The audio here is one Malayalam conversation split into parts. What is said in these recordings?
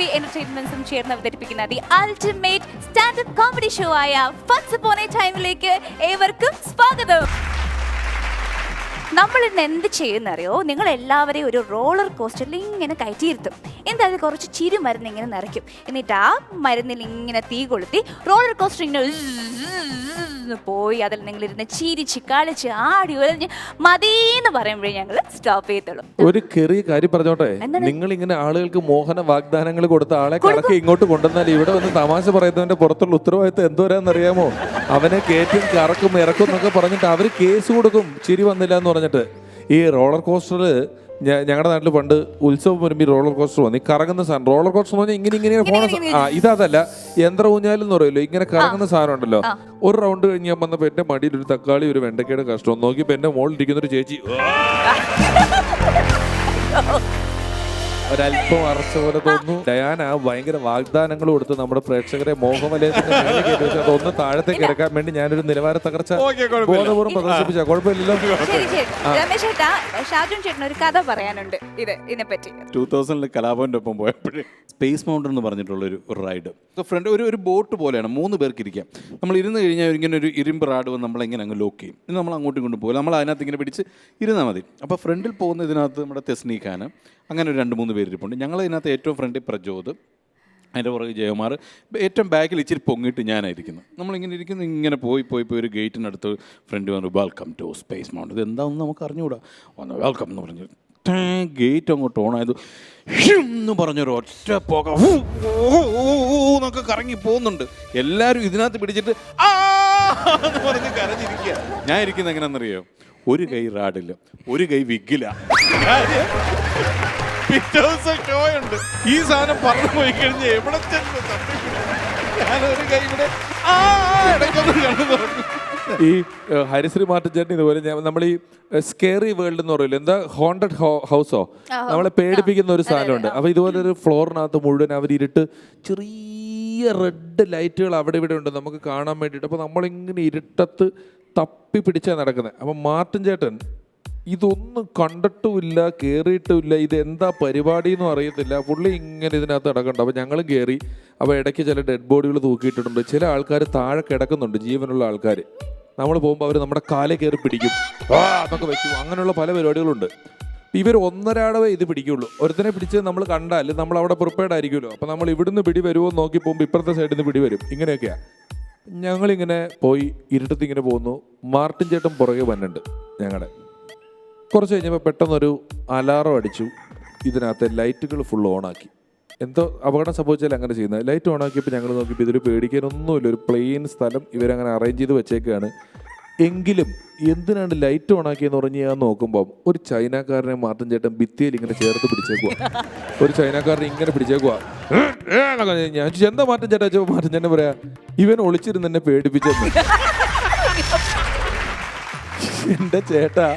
ഹാപ്പി എന്റർടൈൻമെന്റ്സും ചേർന്ന് അവതരിപ്പിക്കുന്ന the ultimate standup comedy show ആയ വൺസ് അപ്പോൺ എ ടൈമിലേക്ക് ഏവർക്കും സ്വാഗതം. നമ്മൾ ഇന്ന് എന്ത് ചെയ്യുന്നറിയോ, നിങ്ങൾ എല്ലാവരെയും ഒരു റോളർ കോസ്റ്ററിൽ ഇങ്ങനെ കയറ്റിയിരുത്തും. എന്തായാലും കുറച്ച് ചിരി മരുന്ന് ഇങ്ങനെ നിറയ്ക്കും. എന്നിട്ട് ആ മരുന്നിൽ ഇങ്ങനെ തീ കൊളുത്തി റോളർ കോസ്റ്റർ ഇങ്ങനെ പോയി അതിൽ നിങ്ങളിരുന്ന് ചിരിച്ച് കളിച്ച് ആടി ഒലഞ്ഞ് മതിയെന്ന് പറയുമ്പോഴേ ഞങ്ങൾ സ്റ്റോപ്പ് ചെയ്യത്തുള്ളൂ. ഒരു ചെറിയ കാര്യം പറഞ്ഞോട്ടെ, നിങ്ങൾ ഇങ്ങനെ ആളുകൾക്ക് മോഹന വാഗ്ദാനങ്ങൾ കൊടുത്ത ആളെ കണക്ക് ഇങ്ങോട്ട് കൊണ്ടുവന്നാൽ ഇവിടെ വന്ന് തമാശ പറയുന്നതിന്റെ പുറത്തുള്ള ഉത്തരവാദിത്തം എന്തോരാന്നറിയാമോ? അവനെ കയറ്റും കറക്കും ഇറക്കും എന്നൊക്കെ പറഞ്ഞിട്ട് അവർ കേസ് കൊടുക്കും ചിരി വന്നില്ല എന്ന് പറഞ്ഞിട്ട്. ഈ റോളർ കോസ്റ്റർ ഞങ്ങളുടെ നാട്ടിൽ പണ്ട് ഉത്സവം വരുമ്പോൾ റോളർ കോസ്റ്റർ വന്നു. ഈ കറങ്ങുന്ന സാധനം റോളർ കോസ്റ്റർ എന്ന് പറഞ്ഞാൽ ഇങ്ങനെ പോണ ഇതല്ല, യന്ത്ര ഊഞ്ഞാലെന്ന് പറയുമല്ലോ, ഇങ്ങനെ കറങ്ങുന്ന സാധനം ഉണ്ടല്ലോ. ഒരു റൗണ്ട് കഴിഞ്ഞ് ഞാൻ വന്നപ്പോൾ എന്റെ മടിയിൽ ഒരു തക്കാളി ഒരു വെണ്ടക്കയുടെ കഷ്ടം നോക്കിയപ്പോൾ എന്റെ മോളിൽ ഇരിക്കുന്ന ഒരു ചേച്ചി ഒരല്പം അറച്ച പോലെ തോന്നുന്നു. ഡയാന ഭയങ്കര വാഗ്ദാനങ്ങൾ കൊടുത്ത് നമ്മുടെ പ്രേക്ഷകരെ മോഹവലയത്തിന്റെ മേലെ കയറ്റി വെച്ചാൽ അതൊന്ന് താഴത്തേക്ക് ഇറക്കാൻ വേണ്ടി ഞാനൊരു നിലവാര തകർച്ച ബോധപൂർവ്വം പ്രദർശിപ്പിച്ച കുഴപ്പമില്ലല്ലോ. രമേശ് ചേട്ടാ, ഷാജുൻ ചേട്ടൻ ഒരു കഥ പറയാനുണ്ട് ഇതിനെപ്പറ്റി. 2000 കലാഭവന്റെ ഒപ്പം പോയപ്പോഴേ സ്പേസ് മൗണ്ടൻ എന്ന് പറഞ്ഞിട്ടുള്ള ഒരു റൈഡ് ഫ്രണ്ട് ഒരു ബോട്ട് പോലെയാണ്, 3 പേർക്ക് ഇരിക്കാം. നമ്മൾ ഇരുന്ന് കഴിഞ്ഞാൽ ഇങ്ങനെ ഒരു ഇരുമ്പ് റാഡ് വന്ന് നമ്മളിങ്ങനെ അങ്ങ് ലോക്ക് ചെയ്യും. ഇനി നമ്മൾ അങ്ങോട്ടും ഇങ്ങോട്ടും പോകില്ല, നമ്മൾ അതിനകത്ത് ഇങ്ങനെ പിടിച്ച് ഇരുന്നാൽ മതി. അപ്പോൾ ഫ്രണ്ടിൽ പോകുന്ന ഇതിനകത്ത് നമ്മുടെ തെസ്നി ഖാൻ, അങ്ങനെ ഒരു 2-3 പേരിരിപ്പുണ്ട്. ഞങ്ങൾ ഇതിനകത്ത് ഏറ്റവും ഫ്രണ്ടിൽ പ്രചോദ്, അതിൻ്റെ പുറകെ ജയകുമാർ, ഏറ്റവും ബാക്കിൽ ഇച്ചിരി പൊങ്ങിയിട്ട് ഞാനായിരിക്കുന്നു. നമ്മളിങ്ങനെ ഇരിക്കുന്നു, ഇങ്ങനെ പോയി ഒരു ഗേറ്റിനടുത്ത് ഫ്രണ്ട് വന്നു, വെൽക്കം ടു സ്പേസ് മൗണ്ടൻ. ഇത് എന്താണെന്ന് നമുക്ക് അറിഞ്ഞുകൂടാ. വന്നു വെൽക്കം എന്ന് പറഞ്ഞു, ഗേറ്റ് അങ്ങോട്ട് ഓണായത് എന്ന് പറഞ്ഞൊരു ഒറ്റ പോക എന്നൊക്കെ കറങ്ങി പോകുന്നുണ്ട്. എല്ലാവരും ഇതിനകത്ത് പിടിച്ചിട്ട് എന്ന് പറഞ്ഞ് കരഞ്ഞിരിക്കുക. ഞാൻ ഇരിക്കുന്നത് എങ്ങനെയാണെന്നറിയോ? ഒരു കൈ റാഡില്ല, ഒരു കൈ വിഗില. ഷോയുണ്ട്, ഈ സാധനം പറഞ്ഞു പോയി കഴിഞ്ഞ് എവിടെ ചെന്ന് ഞാനൊരു കൈ ഇവിടെ ഇടയ്ക്കൊന്ന് കണ്ടു തുറക്കും. ഈ ഹരിശ്രീ മാർട്ടിൻ ചേട്ടൻ ഇതുപോലെ നമ്മൾ ഈ സ്കേറി വേൾഡ് എന്ന് പറയില്ല, എന്താ ഹോണ്ടഡ് ഹൗസോ, നമ്മളെ പേടിപ്പിക്കുന്ന ഒരു സാധനമുണ്ട്. അപ്പൊ ഇതുപോലെ ഒരു ഫ്ലോറിനകത്ത് മുഴുവൻ അവർ ഇരുട്ട് ചെറിയ റെഡ് ലൈറ്റുകൾ അവിടെ ഇവിടെ ഉണ്ട് നമുക്ക് കാണാൻ വേണ്ടിയിട്ട്. അപ്പൊ നമ്മളിങ്ങനെ ഇരുട്ടത്ത് തപ്പി പിടിച്ചാണ് നടക്കുന്നത്. അപ്പം മാർട്ടിൻ ചേട്ടൻ ഇതൊന്നും കണ്ടിട്ടുമില്ല, കയറിയിട്ടുമില്ല, ഇത് എന്താ പരിപാടി എന്നും അറിയത്തില്ല. പുള്ളി ഇങ്ങനെ ഇതിനകത്ത് കിടക്കുന്നുണ്ട്. അപ്പോൾ ഞങ്ങളും കയറി. അപ്പോൾ ഇടയ്ക്ക് ചില ഡെഡ് ബോഡികൾ തൂക്കിയിട്ടിട്ടുണ്ട്. ചില ആൾക്കാർ താഴെ കിടക്കുന്നുണ്ട്, ജീവനുള്ള ആൾക്കാർ. നമ്മൾ പോകുമ്പോൾ അവർ നമ്മുടെ കാലെ കയറി പിടിക്കും, എന്നൊക്കെ വെക്കും. അങ്ങനെയുള്ള പല പരിപാടികളുണ്ട്. ഇവർ ഒന്നരാടവേ ഇത് പിടിക്കുള്ളൂ. ഒരുത്തനെ പിടിച്ച് നമ്മൾ കണ്ടാൽ നമ്മൾ അവിടെ പ്രിപ്പയർഡ് ആയിരിക്കുമല്ലോ. അപ്പോൾ നമ്മൾ ഇവിടുന്ന് പിടി വരുമോ എന്ന് നോക്കി പോകുമ്പോൾ ഇപ്പുറത്തെ സൈഡിൽ നിന്ന് പിടി വരും. ഇങ്ങനെയൊക്കെയാണ്. ഞങ്ങളിങ്ങനെ പോയി ഇരുട്ടത്ത് ഇങ്ങനെ പോകുന്നു. മാർട്ടിൻ ചേട്ടൻ പുറകെ വന്നുണ്ട് ഞങ്ങളുടെ. കുറച്ച് കഴിഞ്ഞപ്പോൾ പെട്ടെന്നൊരു അലാറം അടിച്ചു. ഇതിനകത്തെ ലൈറ്റുകൾ ഫുൾ ഓണാക്കി. എന്തോ അപകടം സംഭവിച്ചാൽ അങ്ങനെ ചെയ്യുന്നത്. ലൈറ്റ് ഓണാക്കിയപ്പോൾ ഞങ്ങൾ നോക്കിയപ്പോൾ ഇതിൽ പേടിക്കാനൊന്നുമില്ല. ഒരു പ്ലെയിൻ സ്ഥലം ഇവരങ്ങനെ അറേഞ്ച് ചെയ്ത് വെച്ചേക്കാണ്. എങ്കിലും എന്തിനാണ് ലൈറ്റ് ഓണാക്കിയെന്ന് പറഞ്ഞ് ഞാൻ നോക്കുമ്പോൾ ഒരു ചൈനക്കാരനെ മാർട്ടിൻ ചേട്ടൻ ഭിത്തിയിൽ ഇങ്ങനെ ചേർത്ത് പിടിച്ചേക്കുക. ഒരു ചൈനക്കാരനെ ഇങ്ങനെ പിടിച്ചേക്കുക. ഞാൻ എന്താ മാർട്ടിൻ ചേട്ടാ വെച്ചപ്പോൾ മാർട്ടിൻ ചേട്ടൻ പറയാ, ഇവൻ ഒളിച്ചിരുന്ന് എന്നെ പേടിപ്പിച്ചെന്ന്. എൻ്റെ ചേട്ടാ,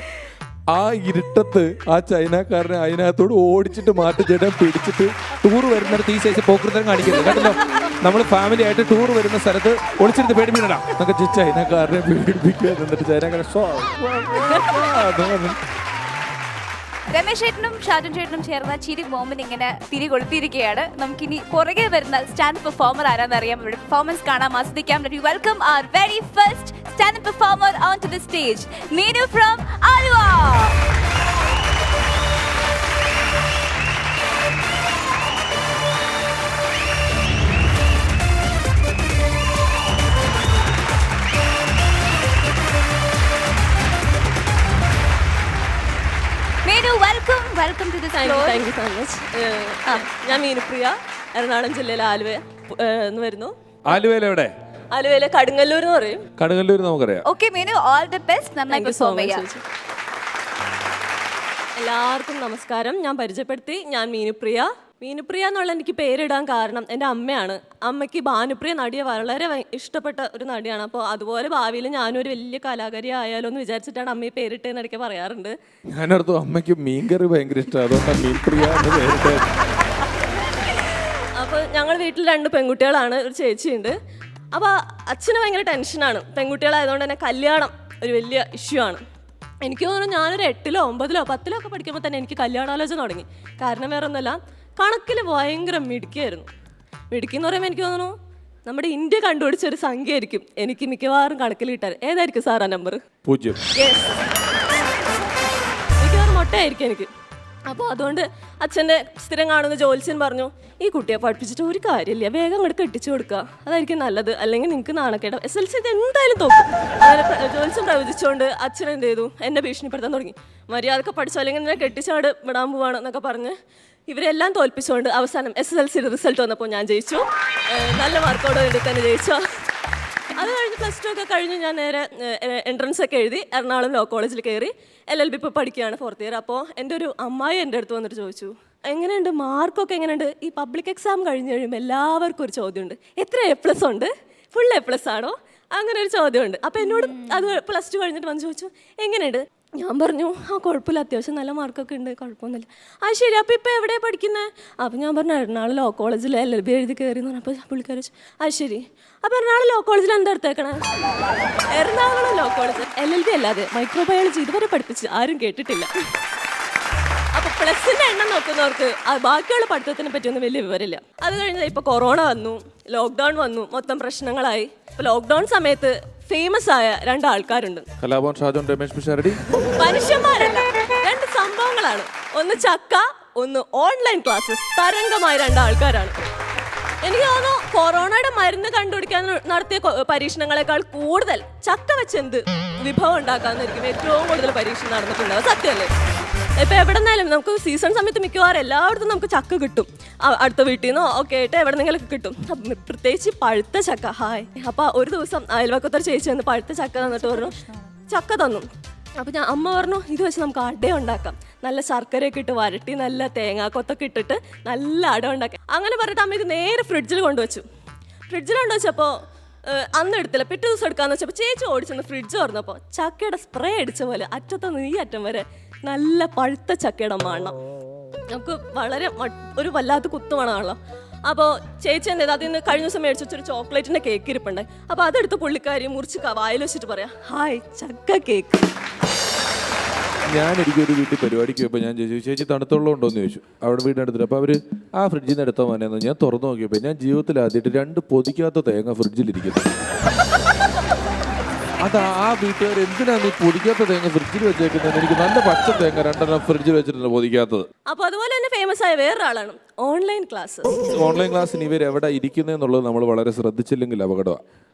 ആ ഇരുട്ടത്ത് ആ ചൈനക്കാരനെ അതിനകത്തോട് ഓടിച്ചിട്ട് മാർട്ടിൻ ചേട്ടൻ പിടിച്ചിട്ട് ടൂർ വരുന്നിടത്ത് ഈ സൈസ് പോക്കൃതം കാണിക്കരുത് കേട്ടല്ലോ. നമ്മൾ ഫാമിലി ആയിട്ട് ടൂർ വരുന്ന സ്ഥലത്ത് ഒളിച്ചിരുന്ന് പേടിപ്പിക്കണ എന്നൊക്കെ ചൈനക്കാരനെ പേടിപ്പിക്കുക. എന്നിട്ട് ചൈനക്കാരൻ രമേശ് ചേട്ടനും ഷാജുൻ ചേട്ടനും ചേർന്ന ചിരി ബോംബിന് ഇങ്ങനെ തിരി കൊളുത്തിയിരിക്കുകയാണ്. നമുക്കിനി പുറകെ വരുന്ന സ്റ്റാൻഡ് പെർഫോമർ ആരാന്ന് അറിയാം. ഇവിടെ പെർഫോമൻസ് കാണാം, ആസ്വദിക്കാം. Welcome our very first stand-up performer onto the stage, Meenu from Aluva. Welcome to this floor. Thank you so much. ഞാൻ മീനുപ്രിയ, എറണാകുളം ജില്ലയിലെ ആലുവ എന്ന് വരുന്നു. ആലുവയിൽ എവിടെ? ആലുവയിലെ കടുങ്ങല്ലൂർ എന്ന് പറയും. കടുങ്ങല്ലൂർ നമുക്കറിയാം. Okay Meenu, all the best. നന്നായി പെർഫോം ചെയ്യാം. എല്ലാവർക്കും നമസ്കാരം. ഞാൻ പരിചയപ്പെടുത്തി, ഞാൻ മീനുപ്രിയ. മീനുപ്രിയ എന്നുള്ള എനിക്ക് പേരിടാൻ കാരണം എൻ്റെ അമ്മയാണ്. അമ്മയ്ക്ക് ഭാനുപ്രിയ നടിയെ വളരെ ഇഷ്ടപ്പെട്ട ഒരു നടിയാണ്. അപ്പോൾ അതുപോലെ ഭാവിയിൽ ഞാനൊരു വലിയ കലാകാരി ആയാലോ എന്ന് വിചാരിച്ചിട്ടാണ് അമ്മയെ പേരിട്ടേന്ന് ഇടയ്ക്ക് പറയാറുണ്ട്. ഞാനടുത്തു അമ്മയ്ക്ക് മീൻകറി ഭയങ്കര ഇഷ്ടമാണ്, അതുകൊണ്ടാണ് മീൻപ്രിയ എന്ന് പേരിട്ടത്. അപ്പോൾ ഞങ്ങൾ വീട്ടിൽ 2 പെൺകുട്ടികളാണ്, ഒരു ചേച്ചിയുണ്ട്. അപ്പോൾ അച്ഛന് ഭയങ്കര ടെൻഷനാണ്. പെൺകുട്ടികളായതുകൊണ്ട് തന്നെ കല്യാണം ഒരു വലിയ ഇഷ്യൂ ആണ്. എനിക്ക് തോന്നുന്നു ഞാനൊരു 8-ലോ 9-ലോ 10-ലോ ഒക്കെ പഠിക്കുമ്പോൾ തന്നെ എനിക്ക് കല്യാണാലോചന തുടങ്ങി. കാരണം വേറെ ഒന്നുമല്ല, കണക്കിൽ ഭയങ്കര മിടുക്കിയായിരുന്നു. മിടുക്കി എന്ന് പറയുമ്പോൾ എനിക്ക് തോന്നുന്നു നമ്മുടെ ഇന്ത്യ കണ്ടുപിടിച്ച ഒരു സംഖ്യ ആയിരിക്കും എനിക്ക് മിക്കവാറും കണക്കിൽ കിട്ടാൻ. ഏതായിരിക്കും സാർ ആ നമ്പർ? 0. യെസ്, മിക്കവാറും മുട്ടയായിരിക്കും എനിക്ക്. അപ്പോൾ അതുകൊണ്ട് അച്ഛൻ്റെ സ്ഥിരം കാണുന്ന ജോത്സ്യൻ പറഞ്ഞു, ഈ കുട്ടിയെ പഠിപ്പിച്ചിട്ട് ഒരു കാര്യമില്ല, വേഗം അങ്ങോട്ട് കെട്ടിച്ചു കൊടുക്കുക, അതായിരിക്കും നല്ലത്, അല്ലെങ്കിൽ നിങ്ങൾക്ക് നാണക്കേടാ, SLC എന്തായാലും തോക്കും. അങ്ങനെ ജോത്സ്യം പ്രവചിച്ചുകൊണ്ട് അച്ഛൻ എന്ത് ചെയ്തു, എന്നെ ഭീഷണിപ്പെടുത്താൻ തുടങ്ങി. മര്യാദക്ക് പഠിച്ചോ അല്ലെങ്കിൽ എന്നെ കെട്ടിച്ചാട് വിടാൻ പോവാണ് എന്നൊക്കെ പറഞ്ഞ് ഇവരെല്ലാം തോൽപ്പിച്ചുകൊണ്ട് അവസാനം SLC റിസൾട്ട് വന്നപ്പോൾ ഞാൻ ജയിച്ചു. നല്ല മാർക്കോട് വേണ്ടി തന്നെ ജയിച്ചു. അത് കഴിഞ്ഞ് +2 ഒക്കെ കഴിഞ്ഞ് ഞാൻ നേരെ എൻട്രൻസ് ഒക്കെ എഴുതി എറണാകുളം ലോ കോളേജിൽ കയറി LLB ഇപ്പോൾ പഠിക്കുകയാണ് 4th ഇയർ. അപ്പോൾ എൻ്റെ ഒരു അമ്മായി എൻ്റെ അടുത്ത് വന്നിട്ട് ചോദിച്ചു, എങ്ങനെയുണ്ട് മാർക്കൊക്കെ എങ്ങനെയുണ്ട്? ഈ പബ്ലിക് എക്സാം കഴിഞ്ഞ് കഴിയുമ്പോൾ എല്ലാവർക്കും ഒരു ചോദ്യമുണ്ട്, എത്ര A+ ഉണ്ട്, ഫുൾ A+ ആണോ? അങ്ങനെ ഒരു ചോദ്യമുണ്ട്. അപ്പോൾ എന്നോട് അത് +2 കഴിഞ്ഞിട്ട് വന്ന് ചോദിച്ചു, എങ്ങനെയുണ്ട്? ഞാൻ പറഞ്ഞു, കുഴപ്പമില്ല, അത്യാവശ്യം നല്ല മാർക്കൊക്കെ ഉണ്ട്, കുഴപ്പമൊന്നുമില്ല. ശരി, അപ്പോൾ ഇപ്പോൾ എവിടെയാണ് പഠിക്കുന്നത്? അപ്പോൾ ഞാൻ പറഞ്ഞു, എറണാകുളം ലോ കോളേജിൽ LLB എഴുതി കയറി എന്ന് പറഞ്ഞപ്പോൾ പുള്ളിക്കാരി ചോദിച്ചു, ശരി, അപ്പോൾ എറണാകുളം ലോ കോളേജിൽ എന്താ എടുത്തേക്കണേ? എറണാകുളം ലോ കോളേജ് LLB അല്ലാതെ മൈക്രോബയോളജി ഇതുവരെ പഠിപ്പിച്ച് ആരും കേട്ടിട്ടില്ല. അപ്പോൾ പ്ലസിൻ്റെ എണ്ണം നോക്കുന്നവർക്ക് ബാക്കിയുള്ള പഠിത്തത്തിനെ പറ്റിയൊന്നും വലിയ വിവരമില്ല. അത് കഴിഞ്ഞാൽ ഇപ്പോൾ കൊറോണ വന്നു, ലോക്ക്ഡൗൺ വന്നു, മൊത്തം പ്രശ്നങ്ങളായി. ഇപ്പോൾ ലോക്ക്ഡൗൺ സമയത്ത് ഫേമസ് ആയ 2 ആൾക്കാരുണ്ട്, കലാഭവൻ ഷാജോൺ, രമേശ് പിഷാരടി. മനുഷ്യന്മാരല്ല, 2 സംഭവങ്ങളാണ്. ഒന്ന് ചക്ക, ഒന്ന് ഓൺലൈൻ ക്ലാസ്സസ്. തരംഗമായ 2 ആൾക്കാരാണ്. എനിക്ക് തോന്നുന്നു കൊറോണയുടെ മരുന്ന് കണ്ടുപിടിക്കാൻ നടത്തിയ പരീക്ഷണങ്ങളെക്കാൾ കൂടുതൽ ചക്ക വെച്ച് എന്ത് വിഭവം ഉണ്ടാക്കാമെന്നായിരിക്കും ഏറ്റവും കൂടുതൽ പരീക്ഷണം നടന്നിട്ടുണ്ടാവും. സത്യമല്ലേ? ഇപ്പം എവിടെ നിന്നാലും നമുക്ക് സീസൺ സമയത്ത് മിക്കവാറും എല്ലായിടത്തും നമുക്ക് ചക്ക കിട്ടും. അടുത്ത വീട്ടിൽ നിന്നോ ഒക്കെ ആയിട്ട് എവിടെ നിന്നെങ്കിലൊക്കെ കിട്ടും. പ്രത്യേകിച്ച് പഴുത്ത ചക്ക. ഹായ്. അപ്പോൾ ഒരു ദിവസം അയൽവക്കത്തൊരു ചേച്ചി വന്ന് പഴുത്ത ചക്ക തന്നിട്ട് പറഞ്ഞു, ചക്ക തന്നു. അപ്പോൾ അമ്മ പറഞ്ഞു, ഇത് വെച്ച് നമുക്ക് അട ഉണ്ടാക്കാം, നല്ല ശർക്കരയൊക്കെ ഇട്ട് വരട്ടി നല്ല തേങ്ങാക്കൊത്തൊക്കെ ഇട്ടിട്ട് നല്ല അട ഉണ്ടാക്കാം. അങ്ങനെ പറഞ്ഞിട്ട് അമ്മ ഇത് നേരെ ഫ്രിഡ്ജിൽ കൊണ്ടുവച്ചു. ഫ്രിഡ്ജിൽ കൊണ്ടുവച്ചപ്പോൾ അന്ന് എടുത്തില്ല, പിറ്റേ ദിവസം എടുക്കാമെന്ന് വെച്ചപ്പോൾ ചേച്ചി ഓടിച്ചെന്ന് ഫ്രിഡ്ജ് തുറന്നപ്പോൾ ചക്കയുടെ സ്പ്രേ അടിച്ച പോലെ അറ്റത്തുനിന്ന് ഈ അറ്റം വരെ നല്ല പഴുത്ത ചക്കയുടെ മണം. നമുക്ക് വളരെ ഒരു വല്ലാത്ത കുത്തുമണമാണല്ലോ. അപ്പോൾ ചേച്ചി എന്ത് ചെയ്ത് അതിൽ നിന്ന് കഴിഞ്ഞ ദിവസം മേടിച്ച് വെച്ചൊരു ചോക്ലേറ്റിൻ്റെ കേക്ക് ഇരിപ്പുണ്ടായി. അപ്പോൾ അതെടുത്ത് പുള്ളിക്കാരി മുറിച്ച് വായിൽ വെച്ചിട്ട് പറയാം, ഹായ് ചക്ക കേക്ക്. ഞാനൊരിക്കൊരു വീട്ടിൽ പരിപാടിക്ക് പോയപ്പോൾ ഞാൻ ചോദിച്ചു, ചേച്ചി തണുത്തുള്ള ഉണ്ടോയെന്ന് ചോദിച്ചു. അവിടെ വീടിനടുത്തിട്ട്. അപ്പോൾ അവർ ഫ്രിഡ്ജിൽ നിന്ന് എടുത്താൽ മതിയെന്ന് ഞാൻ തുറന്നു നോക്കിയപ്പോൾ ഞാൻ ജീവിതത്തിൽ ആദ്യമായിട്ട് 2 പൊതിക്കാത്ത തേങ്ങ ഫ്രിഡ്ജിലിരിക്കുന്നു. അത് ആ വീട്ടുകാർ എന്തിനാണ് ഈ പൊതിക്കാത്ത തേങ്ങ ഫ്രിഡ്ജിൽ വെച്ചേക്കുന്നത്? എനിക്ക് നല്ല പച്ച തേങ്ങ 2 ഫ്രിഡ്ജിൽ വെച്ചിട്ടുണ്ട് പൊതിക്കാത്തത്. അപ്പോൾ അതുപോലെ തന്നെ ഫേമസ് ആയ വേറൊരാളാണ് ഓൺലൈൻ ക്ലാസ്. ഓൺലൈൻ ക്ലാസ്സിന് ഇവർ എവിടെ ഇരിക്കുന്നതെന്നുള്ളത് നമ്മൾ വളരെ ശ്രദ്ധിച്ചില്ലെങ്കിൽ അപകടമാണ്.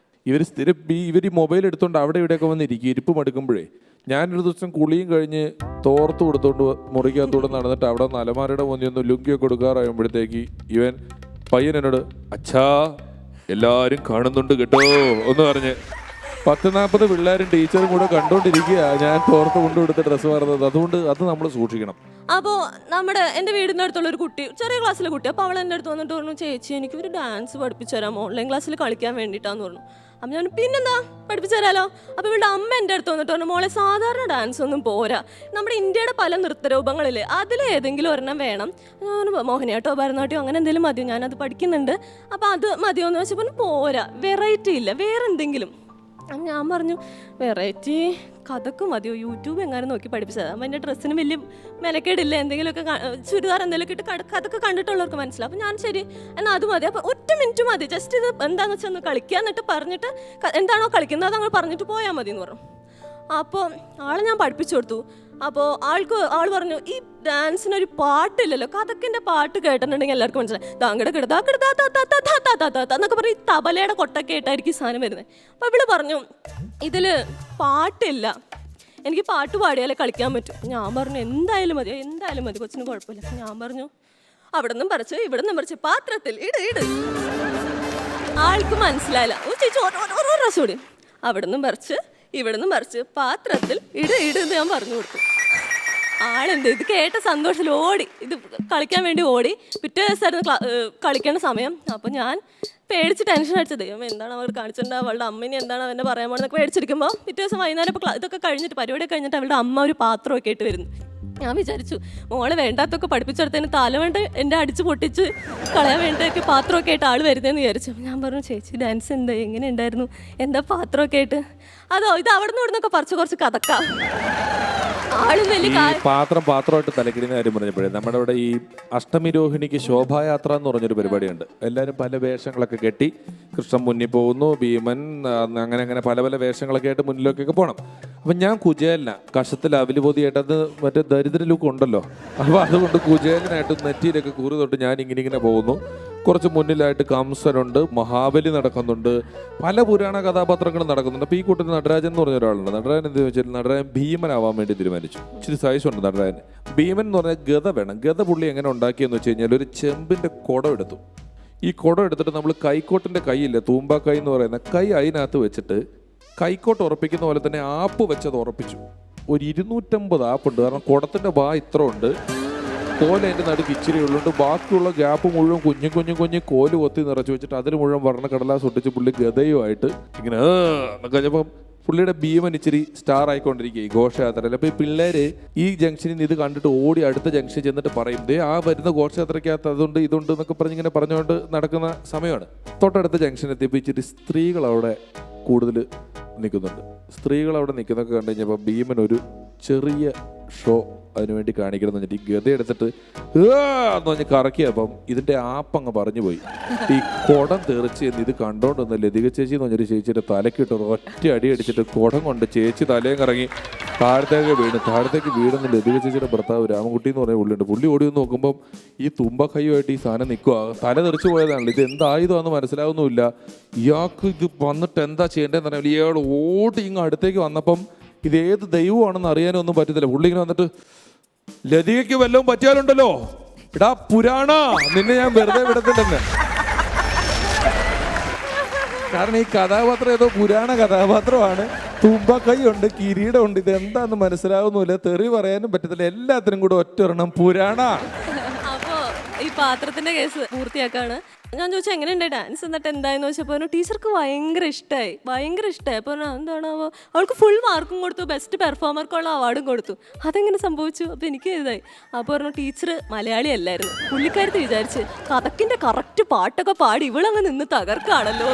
ഇവർ സ്ഥിരം ഇവർ ഈ മൊബൈൽ എടുത്തുകൊണ്ട് അവിടെ ഇവിടെയൊക്കെ വന്ന് ഇരിക്കും. ഇരിപ്പ് മടുക്കുമ്പോഴേ ഞാനൊരു ദിവസം കുളിയും കഴിഞ്ഞ് തോർത്ത് കൊടുത്തോണ്ട് മുറിക്കകത്തൂടെ നടന്നിട്ട് അവിടെ നിന്ന് അലമാരയുടെ മുന്നിൽ ഒന്ന് ലുങ്കിയൊക്കെ കൊടുക്കാറായുമ്പോഴത്തേക്ക് ഇവൻ പയ്യൻ എന്നോട്, അച്ഛാ എല്ലാവരും കാണുന്നുണ്ട് കേട്ടോ എന്ന് പറഞ്ഞ് 10-40 പിള്ളേരും ടീച്ചറും കൂടെ കണ്ടോണ്ടിരിക്കുക ഞാൻ തോർത്ത് കൊണ്ടുകൊടുത്ത ഡ്രസ്സ് മാറുന്നത്. അതുകൊണ്ട് അത് നമ്മൾ സൂക്ഷിക്കണം. അപ്പോൾ എൻ്റെ വീടിൻ്റെ അടുത്തുള്ള ഒരു കുട്ടി, ചെറിയ ക്ലാസ്സിലെ കുട്ടി, അപ്പോൾ അവൾ എൻ്റെ അടുത്ത് വന്നിട്ട് പറഞ്ഞു, ചേച്ചി എനിക്കൊരു ഡാൻസ് പഠിപ്പിച്ചു തരാം, ഓൺലൈൻ ക്ലാസ്സിൽ കളിക്കാൻ വേണ്ടിയിട്ടാന്ന് പറഞ്ഞു. അപ്പം ഞാൻ പിന്നെന്താ പഠിപ്പിച്ചു തരാമല്ലോ. അപ്പോൾ ഇവളുടെ അമ്മ എൻ്റെ അടുത്ത് വന്നിട്ട് പറഞ്ഞു, മോളെ സാധാരണ ഡാൻസ് ഒന്നും പോരാ, നമ്മുടെ ഇന്ത്യയുടെ പല നൃത്തരൂപങ്ങളില്ലേ അതിലേതെങ്കിലും ഒരെണ്ണം വേണം. മോഹിനിയാട്ടോ ഭരതനാട്യം അങ്ങനെ എന്തെങ്കിലും മതിയോ, ഞാനത് പഠിക്കുന്നുണ്ട്, അപ്പോൾ അത് മതിയോ എന്ന് വെച്ചപ്പോൾ പോരാ, വെറൈറ്റി ഇല്ല, വേറെ എന്തെങ്കിലും. ഞാൻ പറഞ്ഞു, വെറൈറ്റി കഥക്ക് മതിയോ, യൂട്യൂബ് എങ്ങാനും നോക്കി പഠിപ്പിച്ചത്. അപ്പം എൻ്റെ ഡ്രസ്സിന് വലിയ മെനക്കേടില്ല, എന്തെങ്കിലുമൊക്കെ ചുരിദാർ എന്തെങ്കിലുമൊക്കെ ഇട്ട് കഥക്ക് കണ്ടിട്ടുള്ളവർക്ക് മനസ്സിലാവും. അപ്പം ഞാൻ ശരി എന്നാൽ അത് മതി, അപ്പോൾ 1 മിനിറ്റ് മതി, ജസ്റ്റ് ഇത് എന്താണെന്ന് വെച്ചാൽ ഒന്ന് കളിക്കുക, എന്നിട്ട് പറഞ്ഞിട്ട് എന്താണോ കളിക്കുന്നത് അതങ്ങൾ പറഞ്ഞിട്ട് പോയാൽ മതി എന്ന് പറഞ്ഞു. അപ്പോൾ ആളെ ഞാൻ പഠിപ്പിച്ചു കൊടുത്തു. അപ്പോൾ ആൾ പറഞ്ഞു, ഈ ഡാൻസിനൊരു പാട്ടില്ലല്ലോ, കഥക്കിൻ്റെ പാട്ട് കേട്ടിട്ടുണ്ടെങ്കിൽ എല്ലാവർക്കും മനസ്സിലായി, താങ്കടെ കിടതാ എന്നൊക്കെ പറയും, ഈ തബലയുടെ കൊട്ടൊക്കെ ആയിട്ടായിരിക്കും ഈ സാധനം വരുന്നത്. അപ്പോൾ ഇവിടെ പറഞ്ഞു, ഇതിൽ പാട്ടില്ല, എനിക്ക് പാട്ട് പാടിയാലേ കളിക്കാൻ പറ്റും. ഞാൻ പറഞ്ഞു, എന്തായാലും മതി, എന്തായാലും മതി, കൊച്ചിന് കുഴപ്പമില്ല. ഞാൻ പറഞ്ഞു, അവിടെ നിന്നും പറിച്ച് ഇവിടെ നിന്നും പറിച്ച് പാത്രത്തിൽ ഇട്. ആൾക്ക് മനസ്സിലായില്ല. ചേച്ചി ഓരോ പ്രാവശ്യം കൂടി അവിടെ നിന്നും പറിച്ച് ഇവിടെ നിന്നും പറിച്ച് പാത്രത്തിൽ ഇട് എന്ന് ഞാൻ പറഞ്ഞു കൊടുത്തു. ആളെന്ത് ഇത് കേട്ട സന്തോഷത്തിൽ ഓടി, ഇത് കളിക്കാൻ വേണ്ടി ഓടി. പിറ്റേ ദിവസമായിരുന്നു കളിക്കേണ്ട സമയം. അപ്പോൾ ഞാൻ പേടിച്ച് ടെൻഷൻ അടിച്ചത്, ദൈവം എന്താണ് അവർ കാണിച്ചിട്ടുണ്ടാവുക, അവളുടെ അമ്മേനെ എന്താണ് അവൻ്റെ പറയാൻ പോകുന്നതൊക്കെ പേടിച്ചിരിക്കുമ്പോൾ പിറ്റേ ദിവസം വൈകുന്നേരം ഇപ്പോൾ ഇതൊക്കെ കഴിഞ്ഞിട്ട് പരിപാടിയൊക്കെ കഴിഞ്ഞിട്ട് അവളുടെ അമ്മ ഒരു പാത്രമൊക്കെ ആയിട്ട് വരുന്നു. ഞാൻ വിചാരിച്ചു, മോളെ വേണ്ടാത്തൊക്കെ പഠിപ്പിച്ചെടുത്തതിന് തലവേണ്ട എൻ്റെ അടിച്ച് പൊട്ടിച്ച് കളയാൻ വേണ്ടിയൊക്കെ പാത്രമൊക്കെ ആയിട്ട് ആൾ വരുന്നതെന്ന് വിചാരിച്ചു. ഞാൻ പറഞ്ഞു, ചേച്ചി ഡാൻസ് എന്താ, എങ്ങനെ ഉണ്ടായിരുന്നു, എന്താ പാത്രമൊക്കെ ആയിട്ട്? അതോ ഇത് അവിടെ നിന്ന് ഇവിടുന്നൊക്കെ കുറച്ച് കഥക്കാം. ആളും വലിയ ഈ പാത്രമായിട്ട് തലക്കിടുന്ന കാര്യം പറഞ്ഞപ്പോഴേ നമ്മുടെ ഇവിടെ ഈ അഷ്ടമി രോഹിണിക്ക് ശോഭായാത്ര എന്ന് പറഞ്ഞൊരു പരിപാടിയുണ്ട്. എല്ലാവരും പല വേഷങ്ങളൊക്കെ കെട്ടി കൃഷ്ണൻ മുന്നിൽ പോകുന്നു, ഭീമൻ, അങ്ങനെ അങ്ങനെ പല പല വേഷങ്ങളൊക്കെ ആയിട്ട് മുന്നിലേക്കൊക്കെ പോകണം. അപ്പം ഞാൻ കുചേലന കഷത്തിൽ അവല് പൊതിയായിട്ട്, അത് മറ്റേ ദരിദ്ര ലുക്ക് ഉണ്ടല്ലോ, അപ്പോൾ അതുകൊണ്ട് കുചേലനായിട്ട് നെറ്റിയിലൊക്കെ കൂറി തൊട്ട് ഞാൻ ഇങ്ങനെ പോകുന്നു. കുറച്ച് മുന്നിലായിട്ട് കംസനുണ്ട്, മഹാബലി നടക്കുന്നുണ്ട്, പല പുരാണ കഥാപാത്രങ്ങളും നടക്കുന്നുണ്ട്. അപ്പോൾ ഈ കൂട്ടത്തിൽ നടരാജൻ എന്ന് പറഞ്ഞ ഒരാളുണ്ട്. നടരാജൻ എന്ത് വെച്ചാൽ നടരാജൻ ഭീമനാവാൻ വേണ്ടി തീരുമാനിച്ചു. ഇച്ചിരി സൈസ് ഉണ്ട് നടരാജൻ. ഭീമൻ എന്ന് പറഞ്ഞാൽ ഗത വേണം. ഗത പുള്ളി എങ്ങനെ ഉണ്ടാക്കിയെന്ന് വെച്ച് കഴിഞ്ഞാൽ ഒരു ചെമ്പിൻ്റെ കുടം എടുത്തു. ഈ കുടം എടുത്തിട്ട് നമ്മൾ കൈക്കോട്ടിൻ്റെ കൈയില്ലേ, തൂമ്പാക്കൈ എന്ന് പറയുന്ന കൈ അതിനകത്ത് വെച്ചിട്ട് കൈക്കോട്ട് ഉറപ്പിക്കുന്ന പോലെ തന്നെ ആപ്പ് വെച്ചത് ഉറപ്പിച്ചു. ഒരു 250 ആപ്പുണ്ട്. കാരണം കുടത്തിൻ്റെ ബാ ഇത്ര ഉണ്ട്, കോല് അതിൻ്റെ നടുക്ക് ഇച്ചിരി ഉള്ളുണ്ട്. ബാക്കിയുള്ള ഗ്യാപ്പ് മുഴുവൻ കുഞ്ഞു കോല് കൊത്തി നിറച്ച് വെച്ചിട്ട് അതിന് മുഴുവൻ വർണ്ണക്കടലാസ് ഒട്ടിച്ച് പുള്ളി ഗതയുമായിട്ട് ഇങ്ങനെ എന്നൊക്കെ കഴിഞ്ഞപ്പം പുള്ളിയുടെ ഭീമൻ ഇച്ചിരി സ്റ്റാർ ആയിക്കൊണ്ടിരിക്കുക ഈ ഘോഷയാത്രയിൽ. അപ്പോൾ ഈ പിള്ളേര് ഈ ജംഗ്ഷനിൽ നിന്ന് ഇത് കണ്ടിട്ട് ഓടി അടുത്ത ജംഗ്ഷനിൽ ചെന്നിട്ട് പറയും, ദേ ആ വരുന്ന ഘോഷയാത്രയ്ക്കകത്ത് അതുണ്ട് ഇതുണ്ട് എന്നൊക്കെ പറഞ്ഞിങ്ങനെ പറഞ്ഞുകൊണ്ട് നടക്കുന്ന സമയമാണ്. തൊട്ടടുത്ത ജംഗ്ഷനിൽ എത്തിയപ്പോൾ ഇച്ചിരി സ്ത്രീകൾ അവിടെ കൂടുതൽ നിൽക്കുന്നുണ്ട്. സ്ത്രീകൾ അവിടെ നിൽക്കുന്നതൊക്കെ കണ്ടു കഴിഞ്ഞപ്പോൾ ഭീമൻ ഒരു ചെറിയ ഷോ അതിനുവേണ്ടി കാണിക്കണം എന്ന് പറഞ്ഞിട്ട് ഈ ഗത എടുത്തിട്ട് എന്ന് പറഞ്ഞ് കറക്കിയപ്പം ഇതിൻ്റെ ആപ്പങ്ങ് പറഞ്ഞു പോയി. ഈ കുടം തെറിച്ച് എന്ന് ഇത് കണ്ടോണ്ടൊന്ന് ലതിക ചേച്ചി എന്ന് പറഞ്ഞൊരു ചേച്ചിയുടെ തലക്കിട്ട് ഒറ്റ അടി അടിച്ചിട്ട് കുടം കൊണ്ട് ചേച്ചി തലയും കറങ്ങി താഴത്തേക്ക് വീടുന്ന ലതിക ചേച്ചിയുടെ ഭർത്താവ് രാമൻകുട്ടി എന്ന് പറഞ്ഞ പുള്ളിയുണ്ട്. പുള്ളി ഓടി വന്ന് നോക്കുമ്പം ഈ തുമ്പക്കൈയുമായിട്ട് ഈ സാധനം നിൽക്കുക. തല തെറിച്ച് പോയതാണല്ലോ, ഇത് എന്തായുധമാണെന്ന് മനസ്സിലാവുന്നുമില്ല. ഇയാൾക്ക് ഇത് വന്നിട്ട് എന്താ ചെയ്യേണ്ടതെന്ന് പറഞ്ഞാൽ ഇയാൾ ഓടി ഇങ്ങ് അടുത്തേക്ക് വന്നപ്പം ഇതേത് ദൈവമാണെന്ന് അറിയാനൊന്നും പറ്റത്തില്ല. പുള്ളി ഇങ്ങനെ വന്നിട്ട്, ലതികയ്ക്ക് വല്ലതും പറ്റിയാലുണ്ടല്ലോ എടാ പുരാണ, നിന്നെ ഞാൻ വെറുതെ വിടത്തില്ലെന്ന്. കാരണം ഈ കഥാപാത്രം ഏതോ പുരാണ കഥാപാത്രമാണ്. തുമ്പക്കൈയുണ്ട്, കിരീടമുണ്ട്, ഇത് എന്താന്ന് മനസ്സിലാവുന്നില്ല, തെറി പറയാനും പറ്റത്തില്ല. എല്ലാത്തിനും കൂടെ ഒറ്റൊരെണ്ണം പുരാണ. അപ്പോ ഈ പാത്രത്തിന്റെ കേസ് പൂർത്തിയാക്കാണ്. ഞാൻ ചോദിച്ചാൽ എങ്ങനെയുണ്ട് ഡാൻസ്, എന്നിട്ട് എന്തായെന്ന് വെച്ചപ്പോൾ ടീച്ചർക്ക് ഭയങ്കര ഇഷ്ടമായി. അപ്പോൾ എന്താണാവോ അവൾക്ക് ഫുൾ മാർക്കും കൊടുത്തു, ബെസ്റ്റ് പെർഫോമർക്കുള്ള അവാർഡും കൊടുത്തു. അതെങ്ങനെ സംഭവിച്ചു? അപ്പോൾ എനിക്ക് ഇതായി. അപ്പോൾ പറഞ്ഞു ടീച്ചർ മലയാളി അല്ലായിരുന്നു, പുള്ളിക്കാരത്ത് വിചാരിച്ച് കഥക്കിന്റെ കറക്റ്റ് പാട്ടൊക്കെ പാടി ഇവളങ്ങ് നിന്ന് തകർക്കാണല്ലോ.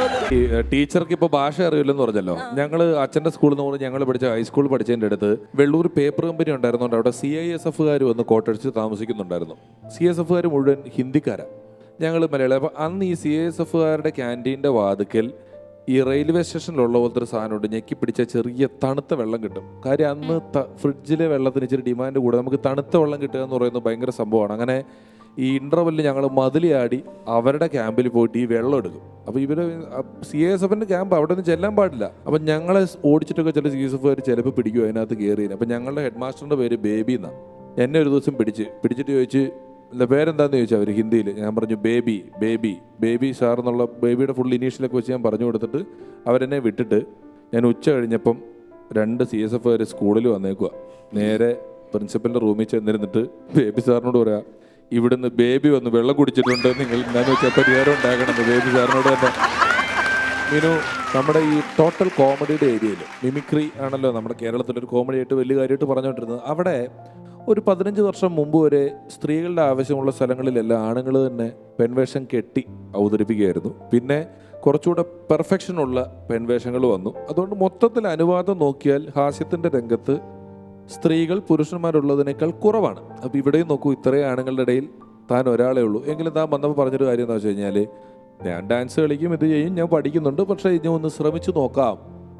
ടീച്ചർക്ക് ഇപ്പോൾ ഭാഷ അറിയില്ലെന്ന് പറഞ്ഞല്ലോ. ഞങ്ങൾ അച്ഛൻ്റെ സ്കൂളിൽ നിന്ന് പറഞ്ഞ് ഞങ്ങൾ പഠിച്ച ഹൈസ്കൂളിൽ പഠിച്ചതിൻ്റെ അടുത്ത് വെള്ളൂർ പേപ്പർ കമ്പനി ഉണ്ടായിരുന്നുകൊണ്ട് അവിടെ CISFകാർ വന്ന് കോട്ടടിച്ച് താമസിക്കുന്നുണ്ടായിരുന്നു. CSFകാർ മുഴുവൻ ഹിന്ദിക്കാരാണ്, ഞങ്ങൾ മലയാളം. അപ്പോൾ അന്ന് ഈ CISFകാരുടെ ക്യാൻറ്റീൻ്റെ വാതിക്കൽ ഈ റെയിൽവേ സ്റ്റേഷനിലുള്ള പോലത്തെ ഒരു സാധനമുണ്ട്, ഞെക്കി പിടിച്ച ചെറിയ തണുത്ത വെള്ളം കിട്ടും. കാര്യം അന്ന് ഫ്രിഡ്ജിലെ വെള്ളത്തിന് ഇച്ചിരി ഡിമാൻഡ് കൂടെ, നമുക്ക് തണുത്ത വെള്ളം കിട്ടുക എന്ന് പറയുന്നത് ഭയങ്കര സംഭവമാണ്. അങ്ങനെ ഈ ഇൻ്റർവെല്ലിൽ ഞങ്ങൾ മതിലിയാടി അവരുടെ ക്യാമ്പിൽ പോയിട്ട് ഈ വെള്ളം എടുക്കും. അപ്പോൾ ഇവർ CISFൻ്റെ ക്യാമ്പ് അവിടെ നിന്ന് ചെല്ലാൻ പാടില്ല. അപ്പം ഞങ്ങളെ ഓടിച്ചിട്ടൊക്കെ ചില CISFകാർ ചിലപ്പോൾ പിടിക്കും അതിനകത്ത് കയറി. അപ്പം ഞങ്ങളുടെ ഹെഡ് മാസ്റ്ററിൻ്റെ പേര് ബേബി എന്നാണ്. എന്നെ ഒരു ദിവസം പിടിച്ചിട്ട് ചോദിച്ച് പേരെന്താന്ന് ചോദിച്ചാൽ അവർ ഹിന്ദിയിൽ. ഞാൻ പറഞ്ഞു ബേബി സാർ എന്നുള്ള ബേബിയുടെ ഫുൾ ഇനീഷ്യലൊക്കെ വെച്ച് ഞാൻ പറഞ്ഞു കൊടുത്തിട്ട് അവരെന്നെ വിട്ടിട്ട് ഞാൻ ഉച്ച കഴിഞ്ഞപ്പം 2 CSFകാർ സ്കൂളിൽ വന്നേക്കുക. നേരെ പ്രിൻസിപ്പലിൻ്റെ റൂമിൽ ചെന്നിരുന്നിട്ട് ബേബി സാറിനോട് പറയാം, ഇവിടുന്ന് ബേബി വന്ന് വെള്ളം കുടിച്ചിട്ടുണ്ട്, നിങ്ങൾ എന്താണെന്ന് വെച്ചാൽ പരിഹാരം ഉണ്ടാക്കണമെന്ന് ബേബി സാറിനോട് തന്നെ. മീനു, നമ്മുടെ ഈ ടോട്ടൽ കോമഡിയുടെ ഏരിയയിൽ മിമിക്രി ആണല്ലോ നമ്മുടെ കേരളത്തിലൊരു കോമഡി ആയിട്ട് വലിയ കാര്യമായിട്ട് പറഞ്ഞുകൊണ്ടിരുന്നത്. അവിടെ ഒരു 15 വർഷം മുമ്പ് വരെ സ്ത്രീകളുടെ ആവശ്യമുള്ള സ്ഥലങ്ങളിലെല്ലാം ആണുങ്ങൾ തന്നെ പെൺവേഷം കെട്ടി അവതരിപ്പിക്കുകയായിരുന്നു. പിന്നെ കുറച്ചുകൂടെ പെർഫെക്ഷനുള്ള പെൺവേഷങ്ങൾ വന്നു. അതുകൊണ്ട് മൊത്തത്തിൽ അനുവാദം നോക്കിയാൽ ഹാസ്യത്തിൻ്റെ രംഗത്ത് സ്ത്രീകൾ പുരുഷന്മാരുള്ളതിനേക്കാൾ കുറവാണ്. അപ്പോൾ ഇവിടെയും നോക്കൂ, ഇത്രയും ആണുങ്ങളുടെ ഇടയിൽ താൻ ഒരാളേ ഉള്ളൂ. എങ്കിലും താൻ വന്നപ്പോൾ പറഞ്ഞൊരു കാര്യം എന്താ വെച്ച് കഴിഞ്ഞാൽ, ഞാൻ ഡാൻസ് കളിക്കും, ഇത് ചെയ്യും, ഞാൻ പഠിക്കുന്നുണ്ട്, പക്ഷേ ഇനി ഒന്ന് ശ്രമിച്ചു നോക്കാം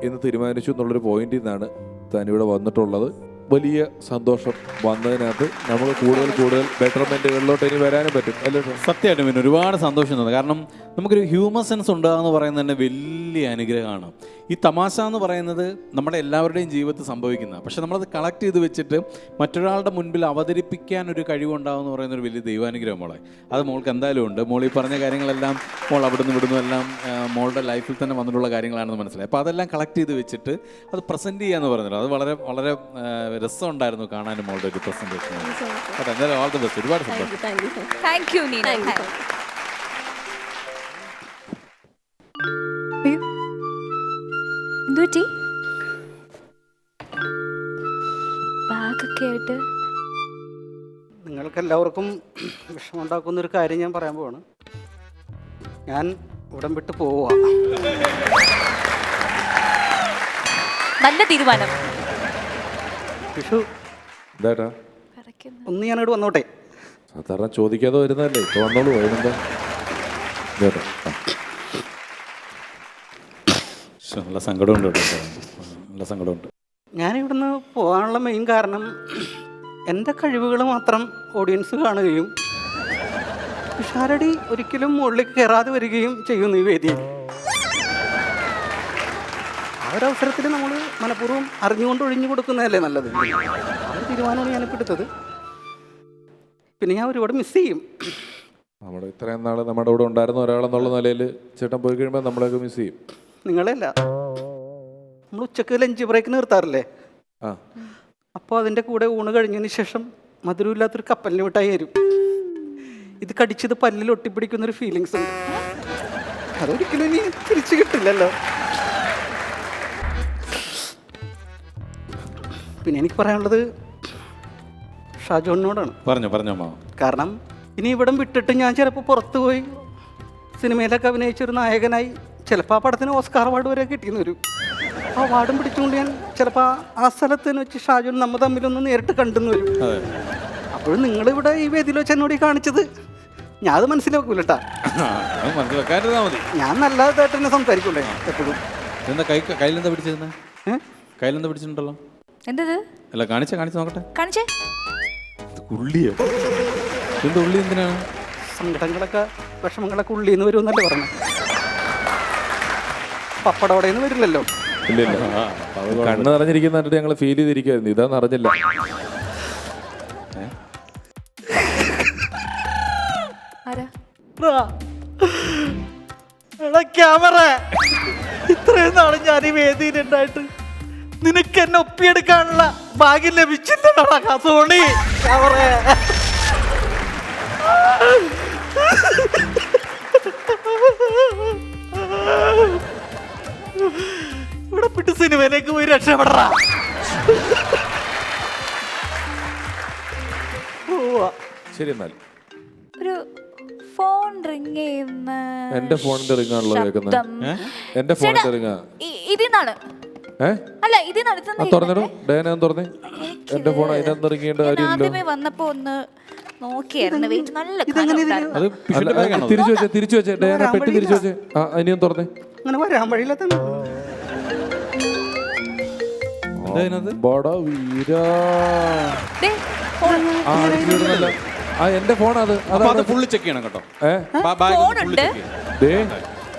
എന്ന് തീരുമാനിച്ചു എന്നുള്ളൊരു പോയിന്റിൽ നിന്നാണ് താൻ ഇവിടെ വന്നിട്ടുള്ളത്. വലിയ സന്തോഷം. വന്നതിനകത്ത് നമുക്ക് കൂടുതൽ ബെറ്റർമെന്റുകളിലോട്ട് ഇനി വരാനും പറ്റും അല്ലേ? സത്യമായിട്ടും പിന്നെ ഒരുപാട് സന്തോഷം തോന്നുന്നു. കാരണം നമുക്കൊരു ഹ്യൂമർ സെൻസ് ഉണ്ടാകുക എന്ന് പറയുന്നത് തന്നെ വലിയ അനുഗ്രഹമാണ്. ഈ തമാശ എന്ന് പറയുന്നത് നമ്മുടെ എല്ലാവരുടെയും ജീവിതത്തിൽ സംഭവിക്കുന്ന, പക്ഷെ നമ്മളത് കളക്ട് ചെയ്ത് വെച്ചിട്ട് മറ്റൊരാളുടെ മുൻപിൽ അവതരിപ്പിക്കാൻ ഒരു കഴിവുണ്ടാകുക എന്ന് പറയുന്നൊരു വലിയ ദൈവാനുഗ്രഹം മോളെ. അത് മോൾക്ക് എന്തായാലും ഉണ്ട്. മോൾ ഈ പറഞ്ഞ കാര്യങ്ങളെല്ലാം മോൾ അവിടുന്ന് ഇവിടുന്ന് എല്ലാം മോളുടെ ലൈഫിൽ തന്നെ വന്നിട്ടുള്ള കാര്യങ്ങളാണെന്ന് മനസ്സിലായി. അപ്പോൾ അതെല്ലാം കളക്ട് ചെയ്ത് വെച്ചിട്ട് അത് പ്രസൻറ്റ് ചെയ്യാന്ന് പറഞ്ഞല്ലോ, അത് വളരെ വളരെ രസമുണ്ടായിരുന്നു കാണാനും മോളുടെ ഒരു പ്രസൻറ്റേഷൻ. അതെ, എന്തായാലും ഓൾ ദി ബെസ്റ്റ്. ഒരുപാട് സന്തോഷം. Thank you Neena. എന്തുപറ്റി? ബാഗൊക്കെ ആയിട്ട് നിങ്ങൾക്കെല്ലാവർക്കും വിഷമമുണ്ടാക്കുന്നൊരു കാര്യം ഞാൻ പറയാൻ പോവാണ്. ഞാൻ ഇവിടം വിട്ട് പോവുക. നല്ല തീരുമാനം. വിഷു ഇതായിട്ടാ ഒന്ന് ഞാനിവിടെ വന്നോട്ടെ. സാധാരണ ചോദിക്കാതെ വരുന്നതല്ലേ, ഇപ്പൊ വന്നോളൂ. അതിനെന്താ? ഇതായിട്ടാ. നല്ല സങ്കടമുണ്ട് കേട്ടോ, നല്ല സങ്കടമുണ്ട്. ഞാൻ ഇവിടുന്ന് പോകാനുള്ള മെയിൻ കാരണം എൻ്റെ കഴിവുകൾ മാത്രം ഓഡിയൻസ് കാണുകയും തുഷാരടി ഒരിക്കലും മുകളിലേക്ക് കയറാതെ വരികയും ചെയ്യുന്നു ഈ വേദിയിൽ. ആ ഒരവസരത്തിൽ നമ്മൾ മനഃപൂർവ്വം അറിഞ്ഞുകൊണ്ട് ഒഴിഞ്ഞു കൊടുക്കുന്നതല്ലേ നല്ലത്. ആ ഒരു തീരുമാനമാണ് ഞാനിപ്പോൾ എടുത്തത്. പിന്നെ ഞാൻ ഒരുപാട് മിസ് ചെയ്യും. നമ്മുടെ ഇത്രയും നാൾ നമ്മുടെ കൂടെ ഉണ്ടായിരുന്ന ഒരാളെന്നുള്ള നിലയിൽ ചേട്ടൻ പോയി കഴിയുമ്പോൾ നമ്മളെയൊക്കെ മിസ് ചെയ്യും. നിങ്ങളെയല്ല, നമ്മൾ ഉച്ചക്ക് ലഞ്ച് ബ്രേക്ക് നിർത്താറില്ലേ, ആ, അപ്പോൾ അതിൻ്റെ കൂടെ ഊണ് കഴിഞ്ഞതിന് ശേഷം മധുരമില്ലാത്തൊരു കപ്പലിന് മിഠായി തരും. ഇത് കടിച്ചത് പല്ലിൽ ഒട്ടിപ്പിടിക്കുന്നൊരു ഫീലിങ്സ് ഉണ്ട്. അതൊരിക്കലും ഇനി തിരിച്ചു കിട്ടില്ലല്ലോ. പിന്നെ എനിക്ക് പറയാനുള്ളത് ഷാജോണിനോടാണ്. പറഞ്ഞോ മാ. കാരണം ഇനി ഇവിടം വിട്ടിട്ട് ഞാൻ ചിലപ്പോൾ പുറത്തു പോയി സിനിമയിലൊക്കെ അഭിനയിച്ചൊരു നായകനായി ചിലപ്പോൾ ആ പടത്തിന് ഓസ്കാർ അവാർഡ് വരെ കിട്ടിയെന്ന് വരും. ആ അവാർഡും പിടിച്ചുകൊണ്ട് ഞാൻ ചിലപ്പോൾ ആ സ്ഥലത്തിന് വെച്ച് ഷാജോൺ നമ്മൾ തമ്മിലൊന്ന് നേരിട്ട് കണ്ടെന്ന് വരും. അപ്പോഴും നിങ്ങളിവിടെ ഈ വേദിയിൽ വെച്ച് എന്നോട് ഈ കാണിച്ചത് ഞാൻ അത് മനസ്സിലാക്കൂലട്ടാ. മനസ്സിലാക്കാതിരുന്നാ മതി. ഞാൻ നല്ലതായിട്ട് തന്നെ സംസാരിക്കൂലേ എപ്പോഴും. എന്താ കയ്യിലെന്താ പിടിച്ചിരുന്നേ? കയ്യിലെന്താ പിടിച്ചിട്ടുണ്ടല്ലോ? എന്തത്? അല്ല കാണിച്ചു നോക്കട്ടെ. കാണിച്ചേ. ഉള്ളിയോ? എന്താ ഉള്ളി എന്തിനാണ്? സങ്കടങ്ങളൊക്കെ വിഷമങ്ങളൊക്കെ ഉള്ളിന്ന് വരുമെന്നല്ലേ പറഞ്ഞു. പപ്പടോടെന്ന് വരില്ലല്ലോ. ഇല്ല ഇല്ല, കണ്ണ് നിറഞ്ഞിരിക്കുന്ന കണ്ടിട്ട് ഞങ്ങൾ ഫീൽ ചെയ്തിരിക്കുവായിരുന്നു. ഇതാന്ന് അറിഞ്ഞില്ല. ക്യാമറ ഇത്രയും നാളും ഞാൻ ഈ വേദിയിലുണ്ടായിട്ട് നിനക്ക് എന്നെ ഒപ്പിയെടുക്കാനുള്ള ഭാഗ്യം ലഭിച്ചില്ലടാ സോണി. ക്യാമറ ഇവിടെ വിട്ട് സിനിമയിലേക്ക് പോയി രക്ഷപ്പെടറാ. ശരി, എന്നാൽ ഒരു ഫോൺ റിങ് ചെയ്യുന്ന എന്റെ ഫോണിന്റെ റിങ്ങാണല്ലോ കേൾക്കുന്നത്. എന്റെ ഫോണിന്റെ റിങ്ങാ. ഇതിന്നാണ്. അല്ല ഇതിന്നാണ്. ആ തുറന്നിടും, ഡേന തുറന്നേ. എന്റെ ഫോൺ അതിനകത്ത് ഇറങ്ങിയേണ്ട കാര്യമില്ലല്ലോ. ആദ്യമേ വന്നപ്പോ ഒന്ന് നോക്കിയായിരുന്നു. വെയിറ്റ് നല്ല അത് തിരിച്ചു വെച്ചേ ഡേന, പെട്ടി തിരിച്ചു വെച്ചേ. ആ അതിനും തുറന്നേ. അങ്ങനെ വരാൻ വഴിയില്ല തന്നെ. ബടാ വീരാ. ആ എന്റെ ഫോൺ അത് ഫുള്ള് ചെക്ക് ചെയ്യണം കേട്ടോ.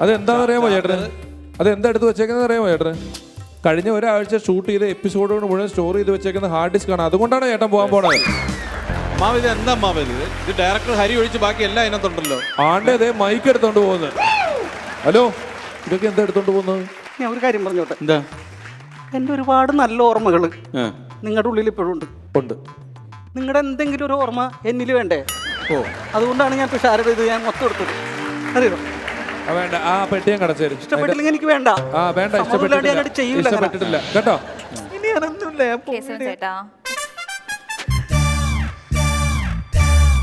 അതെന്താണെന്നറിയാമോ ചേട്ടന്? അതെന്താ എടുത്ത് വെച്ചേക്കുന്നത് അറിയാമോ ചേട്ടന്? കഴിഞ്ഞ ഒരാഴ്ച ഷൂട്ട് ചെയ്ത എപ്പിസോഡുകൾ മുഴുവൻ സ്റ്റോർ ചെയ്ത് വെച്ചേക്കുന്ന ഹാർഡ് ഡിസ്ക് ആണ്. അതുകൊണ്ടാണ് ചേട്ടൻ പോകാൻ പോണത്. മാവ് എന്താ മാവ് ഇത് ഡയറക്ടർ ഹരി ഒഴിച്ച് ബാക്കി എല്ലാം അതിനകത്തുണ്ടല്ലോ. ആണ്ടേ അതേ മൈക്ക് എടുത്തോണ്ട് പോകുന്നത്. ഹലോ, ഇതൊക്കെ എന്താ എടുത്തോണ്ട് പോകുന്നത്? ഞാൻ ഒരു കാര്യം പറഞ്ഞോട്ടെ. എന്താ? എൻ്റെ ഒരുപാട് നല്ല ഓർമ്മകൾ നിങ്ങളുടെ ഉള്ളിൽ ഇപ്പോഴും ഉണ്ട്. നിങ്ങളുടെ എന്തെങ്കിലും ഒരു ഓർമ്മ എന്നിൽ വേണ്ടേ? അതുകൊണ്ടാണ് ഞാൻ തുഷാരയുടെ ഇത് ഞാൻ മൊത്തം എടുത്തത്. അറിയോ? വേണ്ട, ആ പെട്ടി ഞാൻ കടച്ചേരും. ഇഷ്ടപ്പെട്ടില്ലെങ്കിൽ എനിക്ക് വേണ്ട. ആ വേണ്ട, ഇഷ്ടപ്പെട്ടിട്ടില്ല കേട്ടോ. ഇനി ഞാനൊന്നുമില്ല.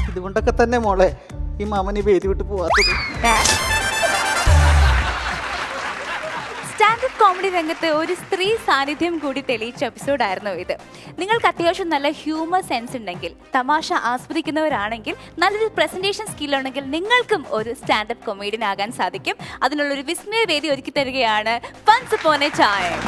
ഇതുകൊണ്ടൊക്കെ തന്നെ മോളെ ഈ മാമന് വേദി വിട്ട് പോവാത്തത്. സ്റ്റാൻഡപ്പ് കോമഡി രംഗത്ത് ഒരു സ്ത്രീ സാന്നിധ്യം കൂടി തെളിയിച്ച എപ്പിസോഡായിരുന്നു ഇത്. നിങ്ങൾക്ക് അത്യാവശ്യം നല്ല ഹ്യൂമർ സെൻസ് ഉണ്ടെങ്കിൽ, തമാശ ആസ്വദിക്കുന്നവരാണെങ്കിൽ, നല്ലൊരു പ്രസന്റേഷൻ സ്കിൽ ഉണ്ടെങ്കിൽ നിങ്ങൾക്കും ഒരു സ്റ്റാൻഡപ്പ് കൊമേഡിയൻ ആകാൻ സാധിക്കും. അതിനുള്ളൊരു വിസ്മയ വേദി ഒരുക്കി തരികയാണ് വൺസ് അപ്പോൺ എ ടൈം.